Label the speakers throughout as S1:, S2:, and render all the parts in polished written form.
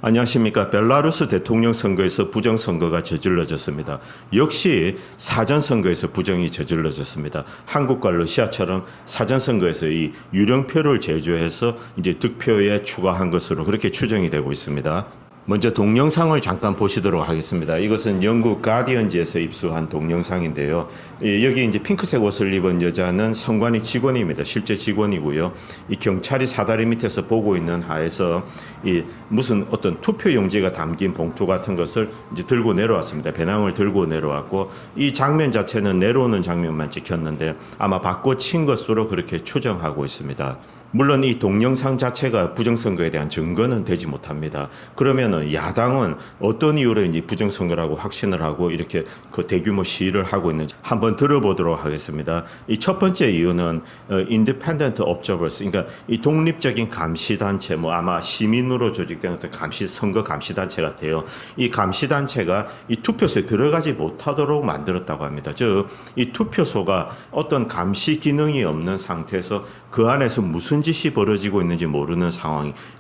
S1: 안녕하십니까. 벨라루스 대통령 선거에서 부정선거가 저질러졌습니다. 역시 사전선거에서 부정이 저질러졌습니다. 한국과 러시아처럼 사전선거에서 이 유령표를 제조해서 이제 득표에 추가한 것으로 그렇게 추정이 되고 있습니다. 먼저 동영상을 잠깐 보시도록 하겠습니다. 이것은 영국 가디언지에서 입수한 동영상인데요. 여기 이제 핑크색 옷을 입은 여자는 선관위 직원입니다. 실제 직원이고요. 이 경찰이 사다리 밑에서 보고 있는 하에서 이 무슨 어떤 투표 용지가 담긴 봉투 같은 것을 이제 들고 내려왔습니다. 배낭을 들고 내려왔고 이 장면 자체는 내려오는 장면만 찍혔는데 아마 바꿔 친 것으로 그렇게 추정하고 있습니다. 물론 이 동영상 자체가 부정선거에 대한 증거는 되지 못합니다. 그러면은 야당은 어떤 이유로 이제 부정선거라고 확신을 하고 이렇게 그 대규모 시위를 하고 있는지 한번 들어보도록 하겠습니다. 이 첫 번째 이유는 Independent Observers, 그러니까 이 독립적인 감시단체, 뭐 아마 시민으로 조직된 어떤 선거 감시단체 같아요. 이 감시단체가 이 투표소에 들어가지 못하도록 만들었다고 합니다. 즉, 이 투표소가 어떤 감시 기능이 없는 상태에서 그 안에서 무슨 짓이 벌어지고 있는지 모르는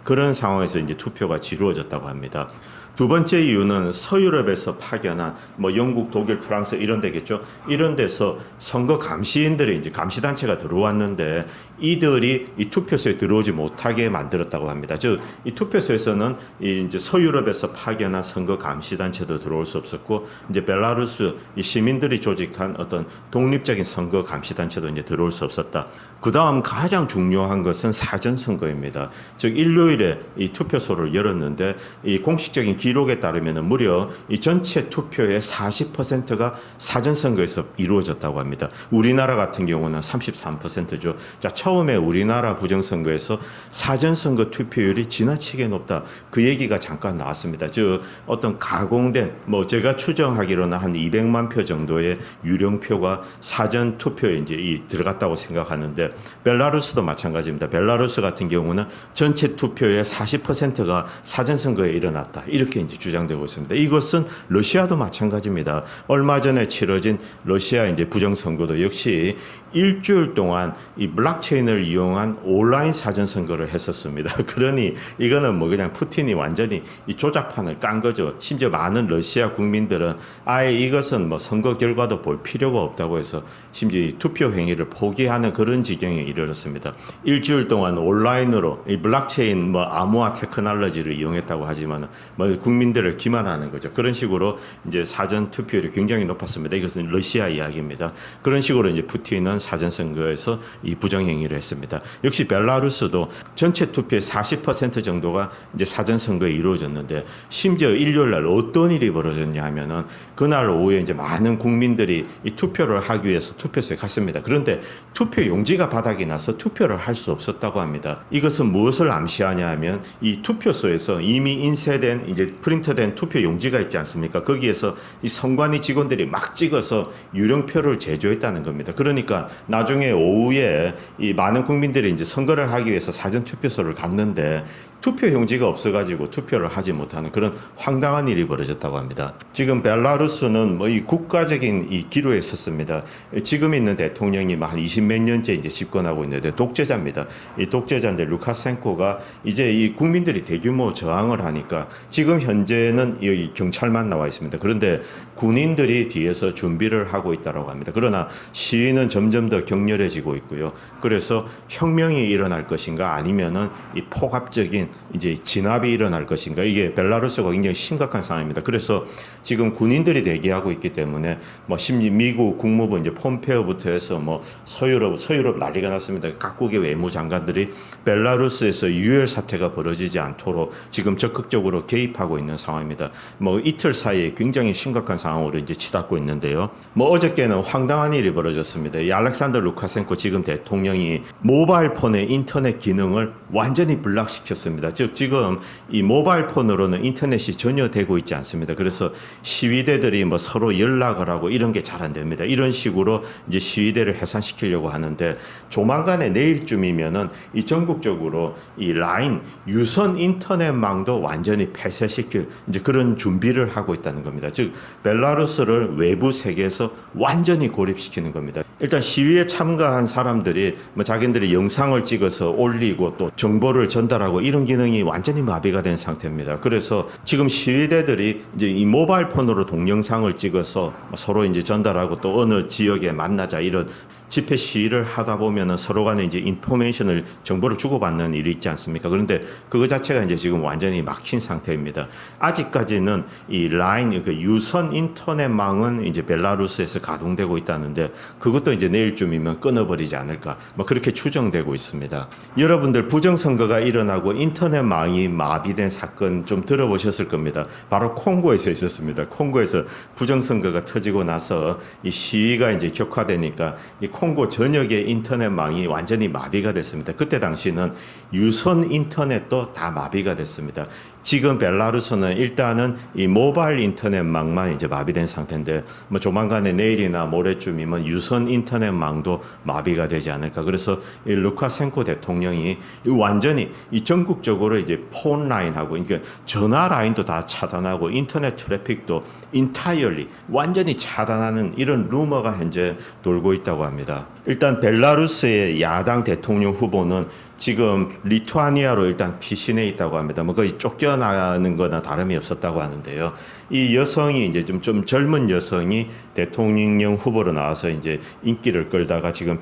S1: 그런 상황에서 이제 투표가 지루어졌다고 합니다. 두 번째 이유는 서유럽에서 파견한 뭐 영국, 독일, 프랑스 이런 데겠죠. 이런 데서 선거 감시인들이 이제 감시단체가 들어왔는데 이들이 이 투표소에 들어오지 못하게 만들었다고 합니다. 즉, 이 투표소에서는 이제 서유럽에서 파견한 선거 감시단체도 들어올 수 없었고, 이제 벨라루스 이 시민들이 조직한 어떤 독립적인 선거 감시단체도 이제 들어올 수 없었다. 그 다음 가장 중요한 것은 사전선거입니다. 즉, 일요일에 이 투표소를 열었는데 이 공식적인 기록에 따르면 무려 이 전체 투표의 40%가 사전선거에서 이루어졌다고 합니다. 우리나라 같은 경우는 33%죠. 자, 처음에 우리나라 부정선거에서 사전선거 투표율이 지나치게 높다. 그 얘기가 잠깐 나왔습니다. 즉, 어떤 가공된, 뭐 제가 추정하기로는 한 200만 표 정도의 유령표가 사전 투표에 이제 들어갔다고 생각하는데 벨라루스도 마찬가지입니다. 벨라루스 같은 경우는 전체 투표의 40%가 사전선거에 일어났다. 이렇게 이제 주장되고 있습니다. 이것은 러시아도 마찬가지입니다. 얼마 전에 치러진 러시아 이제 부정선거도 역시 일주일 동안 이 블록체인을 이용한 온라인 사전선거를 했었습니다. 그러니 이거는 뭐 그냥 푸틴이 완전히 이 조작판을 깐 거죠. 심지어 많은 러시아 국민들은 아예 이것은 뭐 선거 결과도 볼 필요가 없다고 해서 심지어 이 투표 행위를 포기하는 그런 지경에 이르렀습니다. 일주일 동안 온라인으로 이 블록체인 뭐 암호화 테크놀로지를 이용했다고 하지만 뭐 국민들을 기만하는 거죠. 그런 식으로 이제 사전 투표율이 굉장히 높았습니다. 이것은 러시아 이야기입니다. 그런 식으로 이제 푸틴은 사전선거에서 이 부정행위를 했습니다. 역시 벨라루스도 전체 투표의 40% 정도가 이제 사전선거에 이루어졌는데 심지어 일요일날 어떤 일이 벌어졌냐 하면은 그날 오후에 이제 많은 국민들이 이 투표를 하기 위해서 투표소에 갔습니다. 그런데 투표 용지가 바닥이 나서 투표를 할 수 없었다고 합니다. 이것은 무엇을 암시하냐 하면 이 투표소에서 이미 인쇄된 이제 프린터된 투표 용지가 있지 않습니까? 거기에서 이 선관위 직원들이 막 찍어서 유령표를 제조했다는 겁니다. 그러니까 나중에 오후에 이 많은 국민들이 이제 선거를 하기 위해서 사전 투표소를 갔는데 투표 용지가 없어가지고 투표를 하지 못하는 그런 황당한 일이 벌어졌다고 합니다. 지금 벨라루스는 뭐 이 국가적인 이 기로에 섰습니다. 지금 있는 대통령이 한 20몇 년째 이제 집권하고 있는데 독재자입니다. 이 독재자인데 루카셴코가 이제 이 국민들이 대규모 저항을 하니까 지금 현재는 이 경찰만 나와 있습니다. 그런데 군인들이 뒤에서 준비를 하고 있다고 합니다. 그러나 시위는 점점 더 격렬해지고 있고요. 그래서 혁명이 일어날 것인가 아니면은 이 폭압적인 이제 진압이 일어날 것인가, 이게 벨라루스가 굉장히 심각한 상황입니다. 그래서 지금 군인들이 대기하고 있기 때문에 뭐 심지어 미국 국무부 이제 폼페오부터 해서 뭐 서유럽 난리가 났습니다. 각국의 외무장관들이 벨라루스에서 유혈 사태가 벌어지지 않도록 지금 적극적으로 개입하고 있는 상황입니다. 뭐 이틀 사이에 굉장히 심각한 상황으로 이제 치닫고 있는데요. 뭐 어저께는 황당한 일이 벌어졌습니다. 이 알렉산더 루카셴코 지금 대통령이 모바일 폰의 인터넷 기능을 완전히 블락시켰습니다. 즉 지금 이 모바일 폰으로는 인터넷이 전혀 되고 있지 않습니다. 그래서 시위대들이 뭐 서로 연락을 하고 이런 게 잘 안 됩니다. 이런 식으로 이제 시위대를 해산시키려고 하는데 조만간에 내일쯤이면은 이 전국적으로 이 라인 유선 인터넷망도 완전 완전히 폐쇄시킬 이제 그런 준비를 하고 있다는 겁니다. 즉 벨라루스를 외부 세계에서 완전히 고립시키는 겁니다. 일단 시위에 참가한 사람들이 뭐 자기들이 영상을 찍어서 올리고 또 정보를 전달하고 이런 기능이 완전히 마비가 된 상태입니다. 그래서 지금 시위대들이 이제 이 모바일 폰으로 동영상을 찍어서 서로 이제 전달하고 또 어느 지역에 만나자 이런 집회 시위를 하다 보면은 서로 간에 이제 인포메이션을 정보를 주고받는 일이 있지 않습니까? 그런데 그거 자체가 이제 지금 완전히 막힌 상태입니다. 아직까지는 이 라인 그 유선 인터넷망은 이제 벨라루스에서 가동되고 있다는데 그것도 이제 내일쯤이면 끊어버리지 않을까 뭐 그렇게 추정되고 있습니다. 여러분들 부정선거가 일어나고 인터넷망이 마비된 사건 좀 들어보셨을 겁니다. 바로 콩고에서 있었습니다. 콩고에서 부정선거가 터지고 나서 이 시위가 이제 격화되니까 이 콩고 전역의 인터넷망이 완전히 마비가 됐습니다. 그때 당시는 유선 인터넷도 다 마비가 됐습니다. 지금 벨라루스는 일단은 이 모바일 인터넷망만 이제 마비된 상태인데 뭐 조만간에 내일이나 모레쯤이면 유선 인터넷망도 마비가 되지 않을까. 그래서 이 루카셴코 대통령이 완전히 이 전국적으로 이제 폰 라인하고 그러니까 전화 라인도 다 차단하고 인터넷 트래픽도 인타이얼리 완전히 차단하는 이런 루머가 현재 돌고 있다고 합니다. 일단 벨라루스의 야당 대통령 후보는 지금 리투아니아로 일단 피신해 있다고 합니다. 뭐 거의 쫓겨나는 거나 다름이 없었다고 하는데요. 이 여성이 이제 좀 젊은 여성이 대통령 후보로 나와서 이제 인기를 끌다가 지금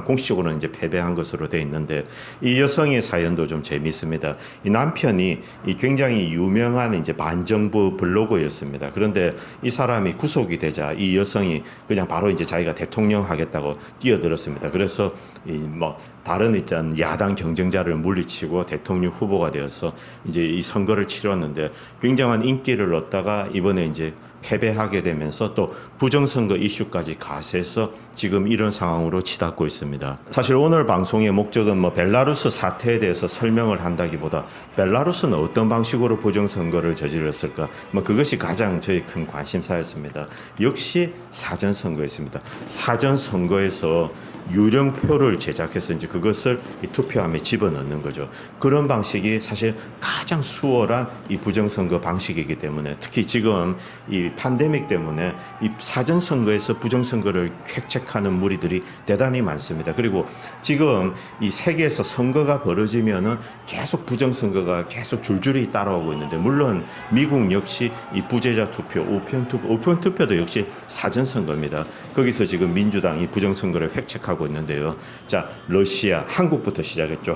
S1: 공식적으로는 이제 패배한 것으로 돼 있는데 이 여성의 사연도 좀 재미있습니다. 이 남편이 이 굉장히 유명한 이제 반정부 블로거였습니다. 그런데 이 사람이 구속이 되자 이 여성이 그냥 바로 이제 자기가 대통령 하겠다고 뛰어들었습니다. 그래서 뭐 다른 야당 경쟁자를 물리치고 대통령 후보가 되어서 이제 이 선거를 치렀는데 굉장한 인기를 얻다가 이번에 이제 패배하게 되면서 또 부정선거 이슈까지 가세해서 지금 이런 상황으로 치닫고 있습니다. 사실 오늘 방송의 목적은 뭐 벨라루스 사태에 대해서 설명을 한다기보다 벨라루스는 어떤 방식으로 부정선거를 저질렀을까 뭐 그것이 가장 저희 큰 관심사였습니다. 역시 사전선거였습니다. 사전선거에서 유령표를 제작해서 이제 그것을 이 투표함에 집어넣는 거죠. 그런 방식이 사실 가장 수월한 이 부정선거 방식이기 때문에 특히 지금 이 팬데믹 때문에 이 사전선거에서 부정선거를 획책하는 무리들이 대단히 많습니다. 그리고 지금 이 세계에서 선거가 벌어지면은 계속 부정선거가 계속 줄줄이 따라오고 있는데 물론 미국 역시 이 부재자 투표, 우편 투표도 역시 사전선거입니다. 거기서 지금 민주당이 부정선거를 획책하고 있는데요. 자, 러시아, 한국부터 시작했죠.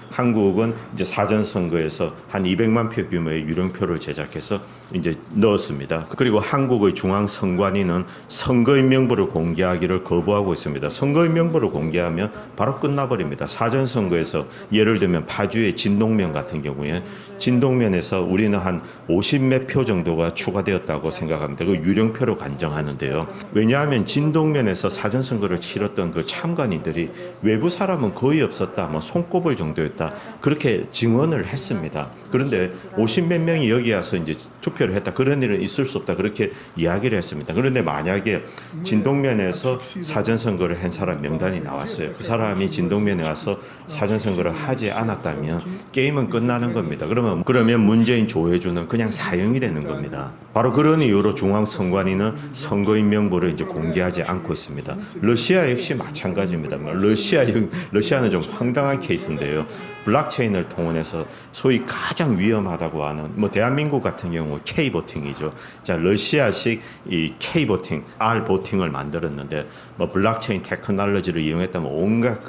S1: 한국은 이제 사전선거에서 한 200만 표 규모의 유령표를 제작해서 이제 넣었습니다. 그리고 한국의 중앙선관위는 선거인 명부를 공개하기를 거부하고 있습니다. 선거인 명부를 공개하면 바로 끝나버립니다. 사전선거에서 예를 들면 파주의 진동면 같은 경우에 진동면에서 우리는 한 50몇 표 정도가 추가되었다고 생각합니다. 그 유령표로 간정하는데요. 왜냐하면 진동면에서 사전선거를 치렀던 그 참관인들이 외부 사람은 거의 없었다, 뭐 손꼽을 정도였다 그렇게 증언을 했습니다. 그런데 50몇 명이 여기 와서 이제 투표를 했다, 그런 일은 있을 수 없다 그렇게 이야기를 했습니다. 그런데 만약에 진동면에서 사전선거를 한 사람 명단이 나왔어요. 그 사람이 진동면에 와서 사전선거를 하지 않았다면 게임은 끝나는 겁니다. 그러면 문재인 조혜주는 그냥 사형이 되는 겁니다. 바로 그런 이유로 중앙선관위는 선거인 명부를 이제 공개하지 않고 있습니다. 러시아 역시 마찬가지입니다. 러시아는 좀 황당한 케이스인데요. 블록체인을 통해서 소위 가장 위험하다고 하는 뭐 대한민국 같은 경우 K보팅이죠. 자, 러시아식 이 K보팅, R보팅을 만들었는데 뭐 블록체인 테크놀로지를 이용했다면 온갖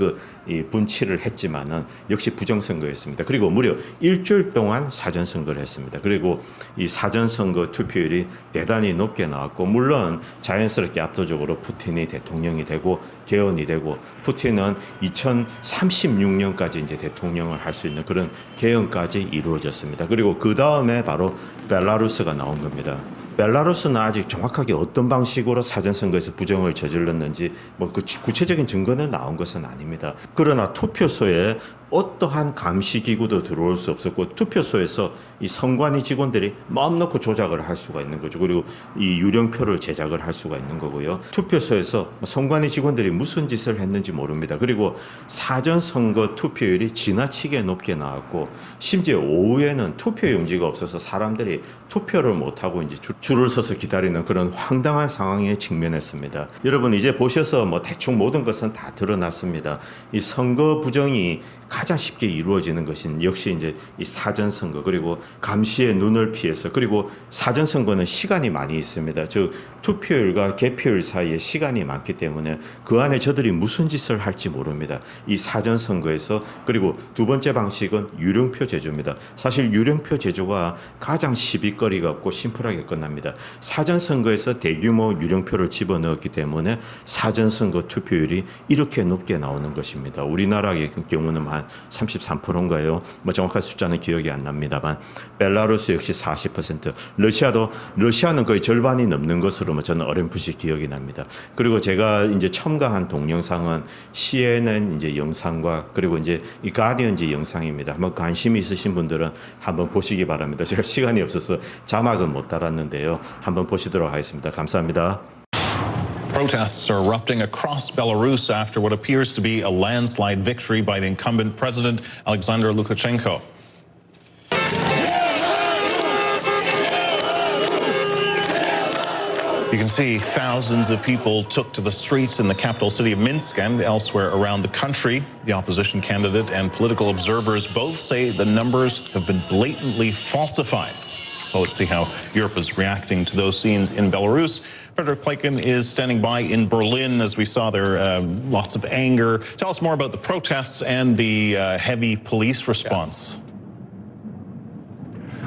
S1: 이 분치를 했지만은 역시 부정선거였습니다. 그리고 무려 일주일 동안 사전선거를 했습니다. 그리고 이 사전선거 투표율이 대단히 높게 나왔고 물론 자연스럽게 압도적으로 푸틴이 대통령이 되고 개헌이 되고 푸틴은 2036년까지 이제 대통령을 할 수 있는 그런 개헌까지 이루어졌습니다. 그리고 그 다음에 바로 벨라루스가 나온 겁니다. 벨라루스는 아직 정확하게 어떤 방식으로 사전선거에서 부정을 저질렀는지 뭐 그 구체적인 증거는 나온 것은 아닙니다. 그러나 투표소에 어떠한 감시기구도 들어올 수 없었고 투표소에서 이 선관위 직원들이 마음 놓고 조작을 할 수가 있는 거죠. 그리고 이 유령표를 제작을 할 수가 있는 거고요. 투표소에서 선관위 직원들이 무슨 짓을 했는지 모릅니다. 그리고 사전선거 투표율이 지나치게 높게 나왔고 심지어 오후에는 투표 용지가 없어서 사람들이 투표를 못하고 이제 줄을 서서 기다리는 그런 황당한 상황에 직면했습니다. 여러분 이제 보셔서 뭐 대충 모든 것은 다 드러났습니다. 이 선거 부정이 가장 쉽게 이루어지는 것은 역시 이제 이 사전선거 그리고 감시의 눈을 피해서 그리고 사전선거는 시간이 많이 있습니다. 즉 투표율과 개표율 사이에 시간이 많기 때문에 그 안에 저들이 무슨 짓을 할지 모릅니다. 이 사전선거에서 그리고 두 번째 방식은 유령표 제조입니다. 사실 유령표 제조가 가장 시비거리가 없고 심플하게 끝납니다. 사전선거에서 대규모 유령표를 집어넣었기 때문에 사전선거 투표율이 이렇게 높게 나오는 것입니다. 우리나라의 경우는 한 33%인가요? 뭐 정확한 숫자는 기억이 안 납니다만 벨라루스 역시 40%, 러시아는 거의 절반이 넘는 것으로 뭐 저는 어렴풋이 기억이 납니다. 그리고 제가 이제 첨가한 동영상은 CNN 이제 영상과 그리고 이제 이 가디언지 영상입니다. 한번 관심이 있으신 분들은 한번 보시기 바랍니다. 제가 시간이 없어서 자막은 못 달았는데요. 한번 보시도록 하겠습니다. 감사합니다.
S2: Protests are erupting across Belarus after what appears to be a landslide victory by the incumbent president, Alexander Lukashenko. You can see thousands of people took to the streets in the capital city of Minsk and elsewhere around the country. The opposition candidate and political observers both say the numbers have been blatantly falsified. So let's see how Europe is reacting to those scenes in Belarus. Frederick Pleiken is standing by in Berlin as we saw there lots of anger. Tell us more about the protests and the heavy police response.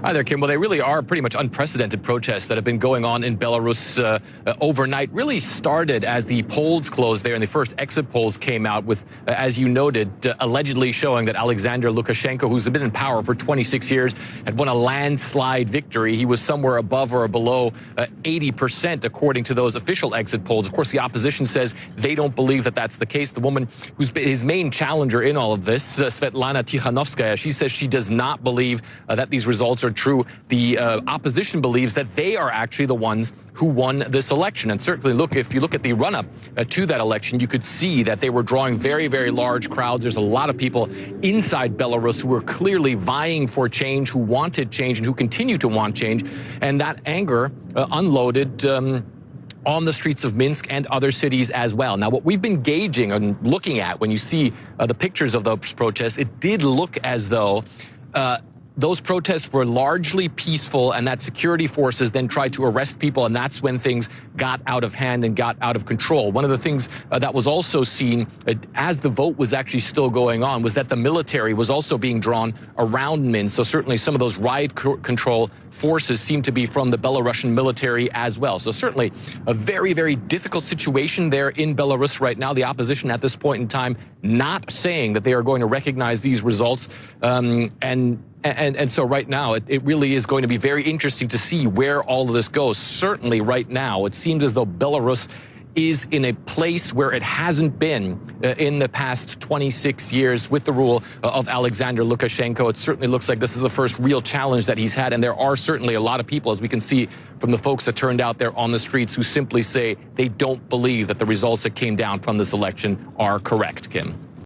S3: Hi there, Kim. Well, they really are pretty much unprecedented protests that have been going on in Belarus overnight. Really started as the polls closed there and the first exit polls came out with, as you noted, allegedly showing that Alexander Lukashenko, who's been in power for 26 years, had won a landslide victory. He was somewhere above or below 80%, according to those official exit polls. Of course, the opposition says they don't believe that that's the case. The woman who's his main challenger in all of this, Svetlana Tikhanovskaya, she says she does not believe that these results are true. The opposition believes that they are actually the ones who won this election. And certainly, look, if you look at the run-up to that election, you could see that they were drawing very, very large crowds. There's a lot of people inside Belarus who were clearly vying for change, who wanted change, and who continue to want change. And that anger unloaded on the streets of Minsk and other cities as well. Now, what we've been gauging and looking at when you see the pictures of those protests, it did look as though those protests were largely peaceful and that security forces then tried to arrest people, and that's when things got out of hand and got out of control. One of the things that was also seen as the vote was actually still going on was that the military was also being drawn around Minsk. So certainly some of those riot control forces seem to be from the Belarusian military as well. So certainly a very, very difficult situation there in Belarus right now. The opposition at this point in time not saying that they are going to recognize these results. And so right now, it really is going to be very interesting to see where all of this goes. Certainly right now, it seems as though Belarus is in a place where it hasn't been in the past 26 years with the rule of Alexander Lukashenko. It certainly looks like this is the first real challenge that he's had. And there are certainly a lot of people, as we can see from the folks that turned out there on the streets, who simply say they don't believe that the results that came down from this election are correct, Kim.